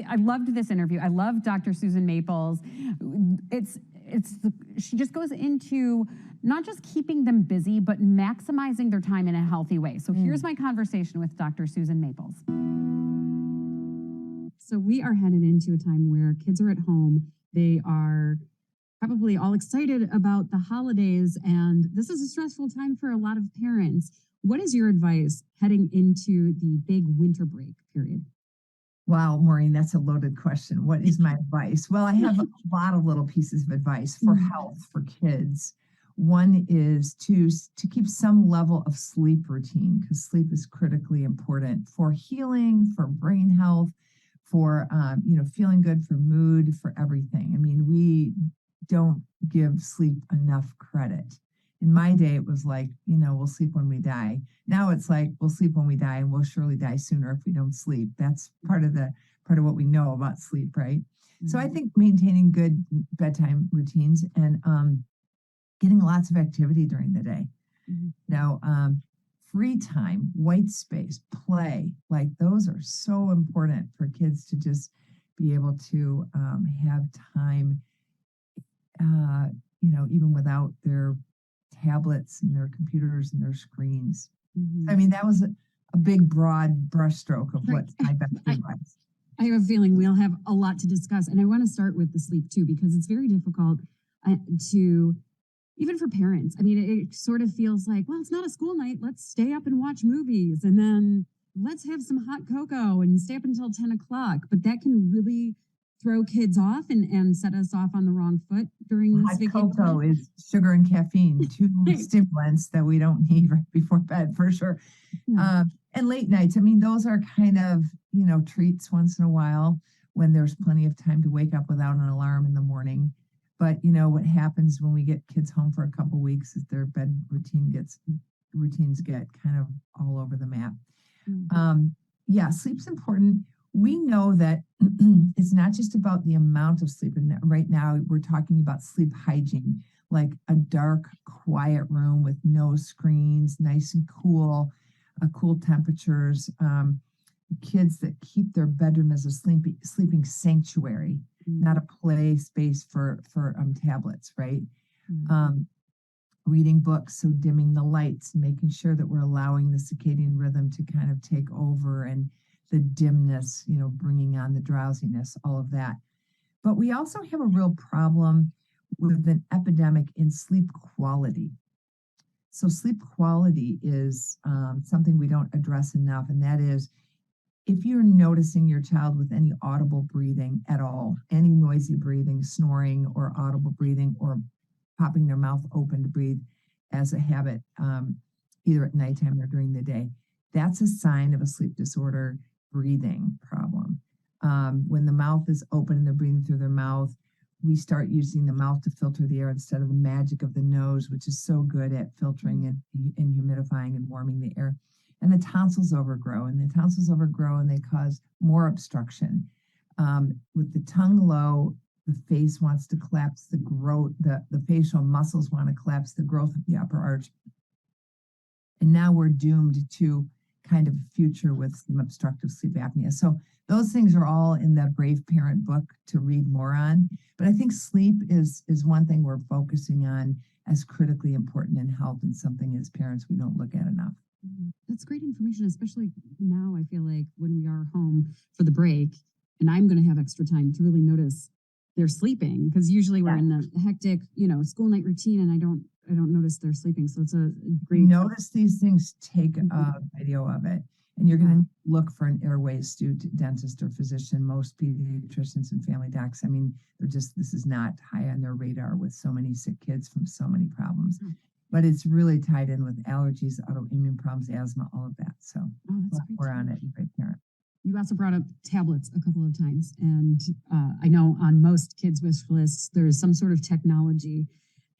I loved this interview. I love Dr. Susan Maples. She just goes into not just keeping them busy, but maximizing their time in a healthy way. So here's my conversation with Dr. Susan Maples. So we are headed into a time where kids are at home. They are probably all excited about the holidays, and this is a stressful time for a lot of parents. What is your advice heading into the big winter break period? Wow, Maureen, that's a loaded question. What is my advice? Well, I have a lot of little pieces of advice for health for kids. One is to keep some level of sleep routine, because sleep is critically important for healing, for brain health, for feeling good, for mood, for everything. I mean, we don't give sleep enough credit. In my day, it was like, we'll sleep when we die. Now it's like, we'll sleep when we die, and we'll surely die sooner if we don't sleep. That's part of what we know about sleep, right? Mm-hmm. So I think maintaining good bedtime routines and getting lots of activity during the day. Mm-hmm. Free time, white space, play, like those are so important for kids to just be able to have time, even without their tablets and their computers and their screens. Mm-hmm. I mean, that was a big, broad brushstroke of what's my best advice. I have a feeling we'll have a lot to discuss. And I want to start with the sleep too, because it's very difficult even for parents. I mean, it sort of feels like, well, it's not a school night. Let's stay up and watch movies. And then let's have some hot cocoa and stay up until 10 o'clock. But that can really throw kids off and set us off on the wrong foot during this vacation. Hot cocoa is sugar and caffeine, two stimulants that we don't need right before bed, for sure. Mm-hmm. And late nights, I mean, those are kind of, treats once in a while when there's plenty of time to wake up without an alarm in the morning. But, what happens when we get kids home for a couple weeks is their bed routines get kind of all over the map. Mm-hmm. Sleep's important. We know that it's not just about the amount of sleep. And right now we're talking about sleep hygiene, like a dark, quiet room with no screens, nice and cool, cool temperatures. Kids that keep their bedroom as a sleeping sanctuary, not a play space for tablets, right? Mm-hmm. Reading books, so dimming the lights, making sure that we're allowing the circadian rhythm to kind of take over, and the dimness, bringing on the drowsiness, all of that. But we also have a real problem with an epidemic in sleep quality. So sleep quality is something we don't address enough, and that is, if you're noticing your child with any audible breathing at all, any noisy breathing, snoring, or audible breathing, or popping their mouth open to breathe as a habit, either at nighttime or during the day, that's a sign of a sleep disorder breathing problem. When the mouth is open and they're breathing through their mouth, we start using the mouth to filter the air instead of the magic of the nose, which is so good at filtering and humidifying and warming the air. And the tonsils overgrow, and they cause more obstruction. With the tongue low, the face wants to collapse, the facial muscles want to collapse, the growth of the upper arch. And now we're doomed to kind of a future with some obstructive sleep apnea. So those things are all in the Brave Parent book to read more on. But I think sleep is one thing we're focusing on as critically important in health, and something as parents we don't look at enough. That's great information, especially now. I feel like when we are home for the break, and I'm going to have extra time to really notice they're sleeping, because usually we're in the hectic, school night routine, and I don't notice they're sleeping. So it's a great. Notice these things. Take a video of it, and you're going to look for an airway astute dentist or physician. Most pediatricians and family docs, I mean, this is not high on their radar with so many sick kids from so many problems. Mm-hmm. But it's really tied in with allergies, autoimmune problems, asthma, all of that. So we're on it. Great parent. You also brought up tablets a couple of times. And I know on most kids' wish lists, there is some sort of technology.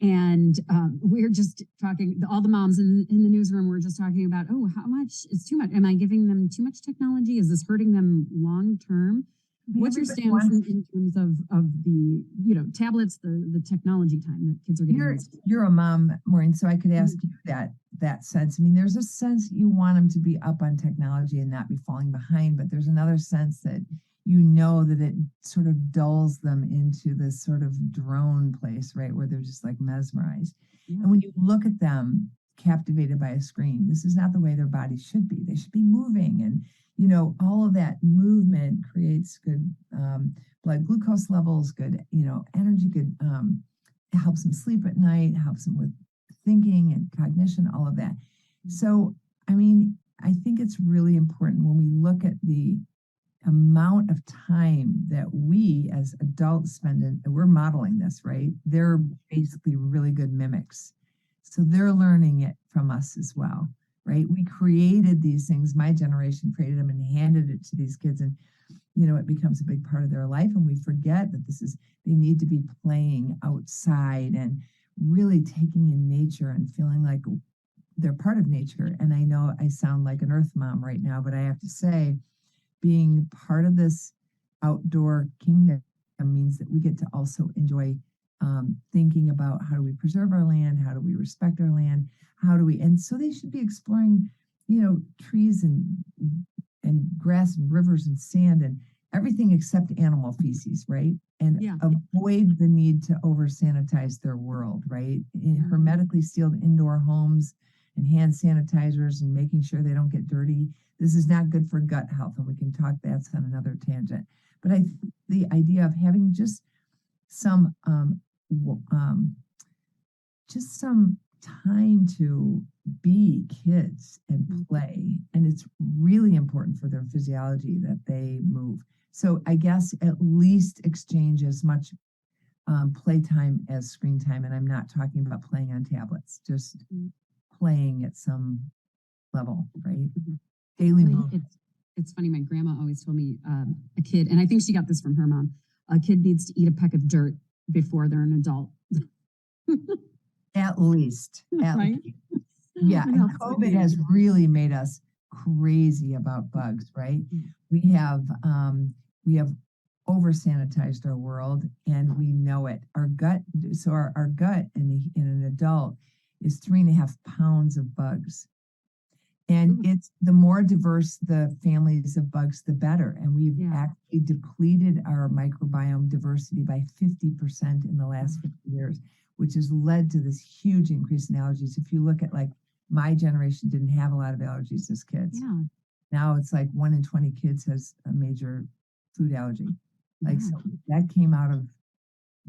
And we're just talking, all the moms in the newsroom were just talking about, how much is too much? Am I giving them too much technology? Is this hurting them long term? What's your stance in terms of the tablets, the technology time that kids are getting? You're a mom, Maureen, so I could ask you that sense. I mean, there's a sense you want them to be up on technology and not be falling behind, but there's another sense that you know that it sort of dulls them into this sort of drone place, right? Where they're just like mesmerized. Yeah. And when you look at them captivated by a screen, this is not the way their bodies should be. They should be moving. And, all of that movement creates good blood glucose levels, good, energy, good, it helps them sleep at night, helps them with thinking and cognition, all of that. So, I mean, I think it's really important when we look at the amount of time that we as adults spend in, and we're modeling this, right? They're basically really good mimics. So they're learning it from us as well, right? We created these things. My generation created them and handed it to these kids. And, it becomes a big part of their life. And we forget that they need to be playing outside and really taking in nature and feeling like they're part of nature. And I know I sound like an earth mom right now, but I have to say, being part of this outdoor kingdom means that we get to also enjoy thinking about how do we preserve our land, how do we respect our land, and so they should be exploring, trees and grass and rivers and sand and everything except animal feces, right? And Yeah. avoid the need to over sanitize their world, right? In hermetically sealed indoor homes and hand sanitizers and making sure they don't get dirty. This is not good for gut health, and we can talk that's on another tangent. But the idea of having just some time to be kids and play, and it's really important for their physiology that they move. So I guess at least exchange as much playtime as screen time, and I'm not talking about playing on tablets, just playing at some level, right? Daily movement. It's funny. My grandma always told me a kid, and I think she got this from her mom, a kid needs to eat a peck of dirt before they're an adult. At least. Right? Yeah. And COVID has really made us crazy about bugs, right? We have over sanitized our world, and we know it. Our gut, so our gut in an adult is 3.5 pounds of bugs. And it's the more diverse the families of bugs, the better. And we've actually depleted our microbiome diversity by 50% in the last 50 years, which has led to this huge increase in allergies. If you look at my generation didn't have a lot of allergies as kids. Yeah. Now it's like 1 in 20 kids has a major food allergy. So that came out of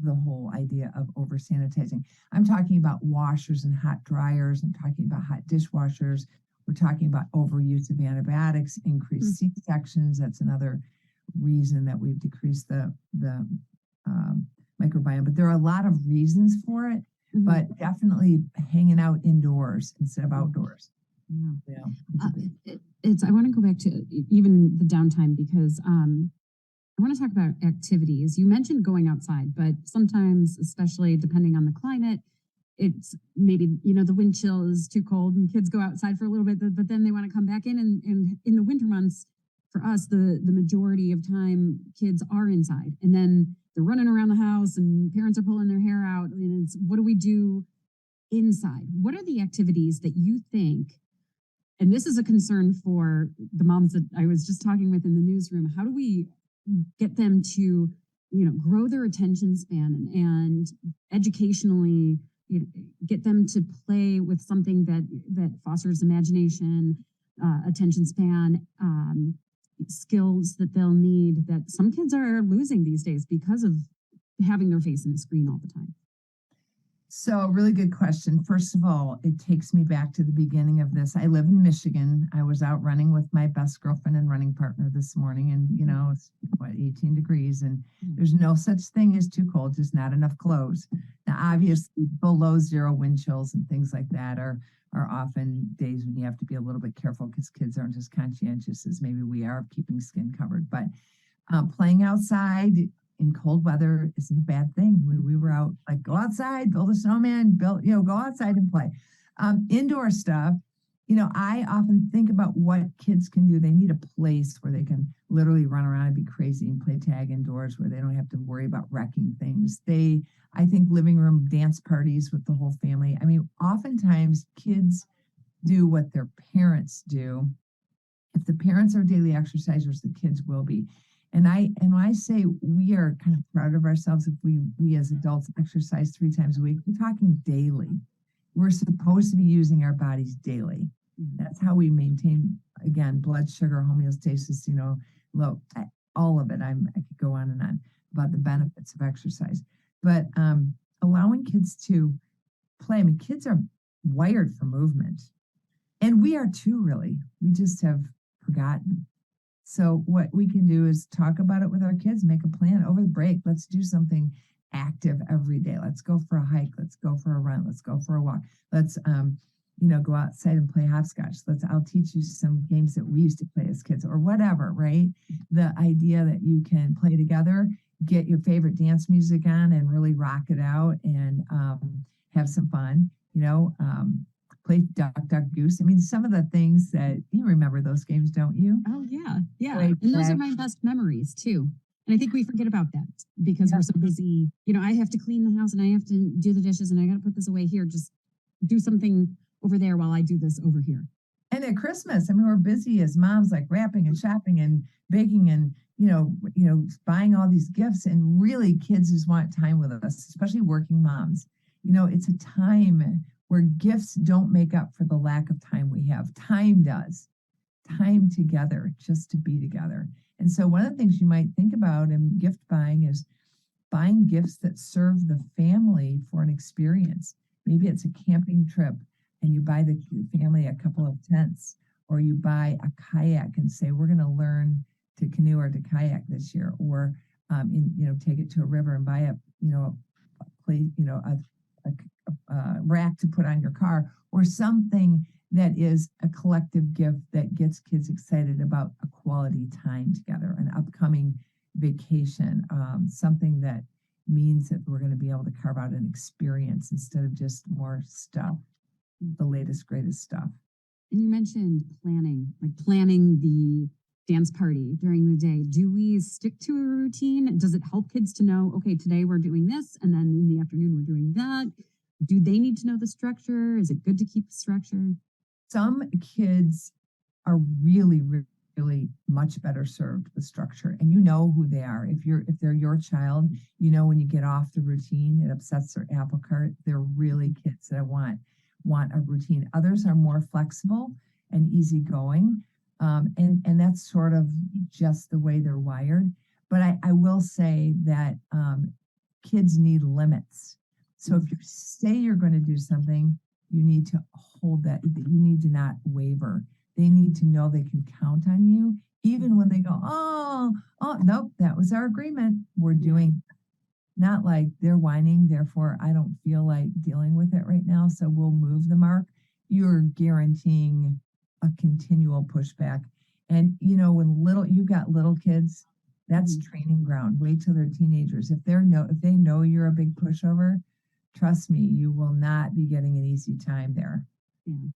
the whole idea of over sanitizing. I'm talking about washers and hot dryers. I'm talking about hot dishwashers. We're talking about overuse of antibiotics, increased C-sections. That's another reason that we've decreased the microbiome. But there are a lot of reasons for it, but definitely hanging out indoors instead of outdoors. Yeah. I want to go back to even the downtime because I want to talk about activities. You mentioned going outside, but sometimes, especially depending on the climate, it's maybe, the wind chill is too cold and kids go outside for a little bit, but then they want to come back in. And in the winter months, for us, the majority of time kids are inside, and then they're running around the house and parents are pulling their hair out. And it's, what do we do inside? What are the activities that you think, and this is a concern for the moms that I was just talking with in the newsroom, how do we get them to, grow their attention span and educationally, get them to play with something that fosters imagination, attention span, skills that they'll need that some kids are losing these days because of having their face in a screen all the time? So, really good question. First of all, it takes me back to the beginning of this. I live in Michigan. I was out running with my best girlfriend and running partner this morning, and it's 18 degrees, and there's no such thing as too cold, just not enough clothes. Now, obviously, below zero wind chills and things like that are often days when you have to be a little bit careful because kids aren't as conscientious as maybe we are of keeping skin covered. But playing outside in cold weather isn't a bad thing. We were out, go outside, build a snowman, go outside and play. Indoor stuff, I often think about what kids can do. They need a place where they can literally run around and be crazy and play tag indoors where they don't have to worry about wrecking things. I think living room dance parties with the whole family. I mean, oftentimes kids do what their parents do. If the parents are daily exercisers, the kids will be. And when I say we are kind of proud of ourselves if we as adults exercise 3 times a week, we're talking daily. We're supposed to be using our bodies daily. That's how we maintain, again, blood sugar homeostasis, low, all of it. I could go on and on about the benefits of exercise, but allowing kids to play. I mean, kids are wired for movement, and we are too, really. We just have forgotten. So what we can do is talk about it with our kids, make a plan over the break. Let's do something active every day. Let's go for a hike. Let's go for a run. Let's go for a walk. Let's, go outside and play hopscotch. I'll teach you some games that we used to play as kids or whatever, right? The idea that you can play together, get your favorite dance music on and really rock it out and have some fun, play duck, duck, goose. I mean, some of the things that you remember those games, don't you? Oh yeah. Yeah. Play And those are tag. my best memories too. And I think we forget about that because Yeah. we're so busy. I have to clean the house and I have to do the dishes and I got to put this away here. Just do something over there while I do this over here. And at Christmas, I mean, we're busy as moms, like wrapping and shopping and baking and buying all these gifts. And really, kids just want time with us, especially working moms. It's a time where gifts don't make up for the lack of time we have. Time does. Time together, just to be together. And so, one of the things you might think about in gift buying is buying gifts that serve the family for an experience. Maybe it's a camping trip and you buy the family a couple of tents, or you buy a kayak and say, we're going to learn to canoe or to kayak this year, or take it to a river and buy a rack to put on your car, or something that is a collective gift that gets kids excited about a quality time together, an upcoming vacation, something that means that we're going to be able to carve out an experience instead of just more stuff, the latest, greatest stuff. And you mentioned planning the dance party during the day. Do we stick to a routine? Does it help kids to know, okay, today we're doing this, and then in the afternoon we're doing that? Do they need to know the structure? Is it good to keep the structure? Some kids are really, really much better served with structure, and you know who they are. If they're your child, when you get off the routine, it upsets their apple cart. They're really kids that want a routine. Others are more flexible and easygoing, and that's sort of just the way they're wired. But I will say that kids need limits. So if you say you're going to do something, you need to hold that. You need to not waver. They need to know they can count on you, even when they go, oh, nope, that was our agreement. We're doing, not like they're whining, therefore I don't feel like dealing with it right now, so we'll move the mark. You're guaranteeing a continual pushback. And when you've got little kids, that's training ground. Wait till they're teenagers. If they know you're a big pushover, trust me, you will not be getting an easy time there. Yeah.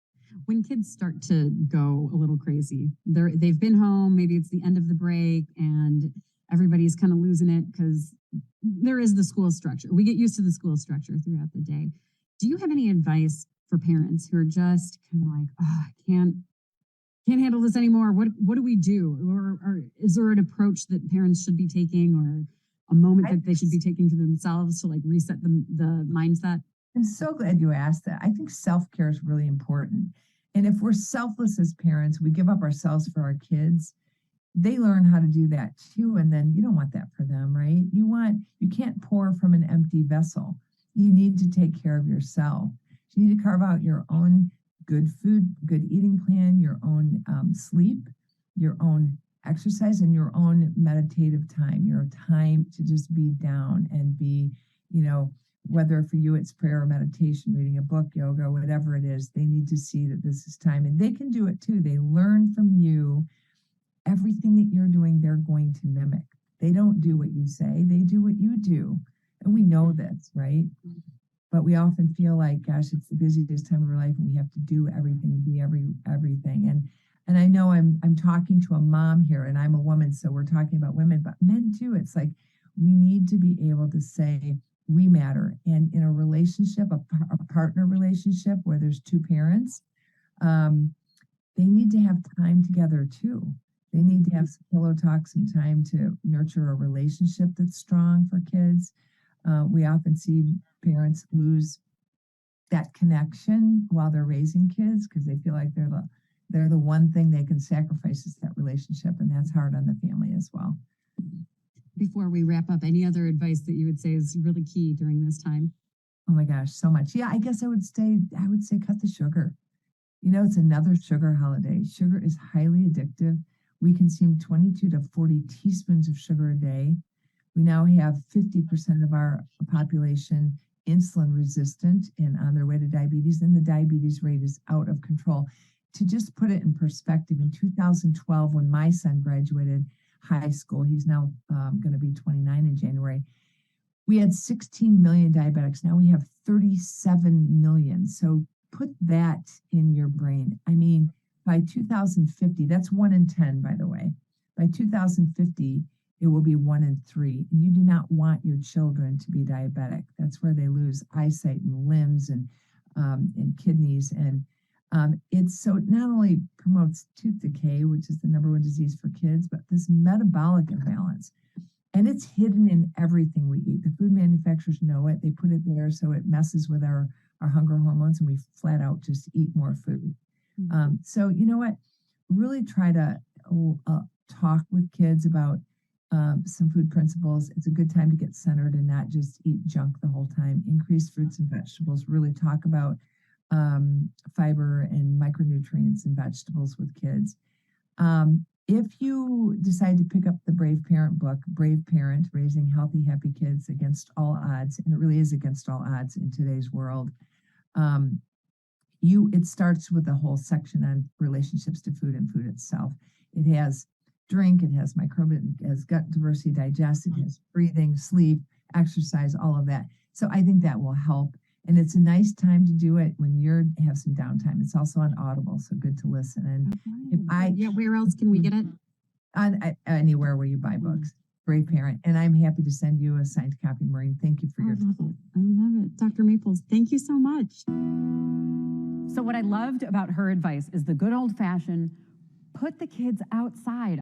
When kids start to go a little crazy, they've been home, maybe it's the end of the break and everybody's kind of losing it because there is the school structure. We get used to the school structure throughout the day. Do you have any advice for parents who are just kind of like, oh, I can't handle this anymore? What do we do? Or is there an approach that parents should be taking, or a moment that they should be taking to themselves to like reset the mindset? I'm so glad you asked that. I think self-care is really important. And if we're selfless as parents, we give up ourselves for our kids, they learn how to do that too. And then you don't want that for them, right? You can't pour from an empty vessel. You need to take care of yourself. You need to carve out your own good food, good eating plan, your own sleep, your own exercise, and your own meditative time, your time to just be down and be, whether for you it's prayer or meditation, reading a book, yoga, whatever it is, they need to see that this is time, and they can do it too. They learn from you. Everything that you're doing, they're going to mimic. They don't do what you say, they do what you do. And we know this, right? But we often feel like, gosh, it's the busiest time of our life and we have to do everything and be everything. And I know I'm talking to a mom here and I'm a woman, so we're talking about women, but men too. It's like we need to be able to say we matter. And in a relationship, a partner relationship where there's two parents, they need to have time together too. They need to have some pillow talk, some time to nurture a relationship that's strong for kids. We often see parents lose that connection while they're raising kids because they feel like they're the one thing they can sacrifice is that relationship, and that's hard on the family as well. Before we wrap up, any other advice that you would say is really key during this time? Oh my gosh, so much. Yeah, I guess I would say cut the sugar. You know, it's another sugar holiday. Sugar is highly addictive. We consume 22 to 40 teaspoons of sugar a day. We now have 50% of our population insulin resistant and on their way to diabetes, and the diabetes rate is out of control. To just put it in perspective, in 2012, when my son graduated high school, he's now going to be 29 in January, we had 16 million diabetics. Now we have 37 million. So put that in your brain. I mean, by 2050, that's 1 in 10, by the way. By 2050, it will be 1 in 3. And you do not want your children to be diabetic. That's where they lose eyesight and limbs and kidneys. And it's so it not only promotes tooth decay, which is the #1 disease for kids, but this metabolic imbalance. And it's hidden in everything we eat. The food manufacturers know it. They put it there so it messes with our hunger hormones, and we flat out just eat more food. So you know what? Really try to talk with kids about some food principles. It's a good time to get centered and not just eat junk the whole time. Increase fruits and vegetables. Really talk about fiber and micronutrients in vegetables with kids. If you decide to pick up the Brave Parent book, Brave Parent, Raising Healthy, Happy Kids Against All Odds, and it really is against all odds in today's world, it starts with a whole section on relationships to food and food itself. It has drink, it has microbiome, it has gut diversity, digest, it has breathing, sleep, exercise, all of that. So I think that will help. And it's a nice time to do it when you have some downtime. It's also on Audible, so good to listen. And Where else can we get it? Anywhere where you buy books, Brave Parent. And I'm happy to send you a signed copy, Maureen. Thank you for your time. I love it. Dr. Maples, thank you so much. So what I loved about her advice is the good old fashioned put the kids outside.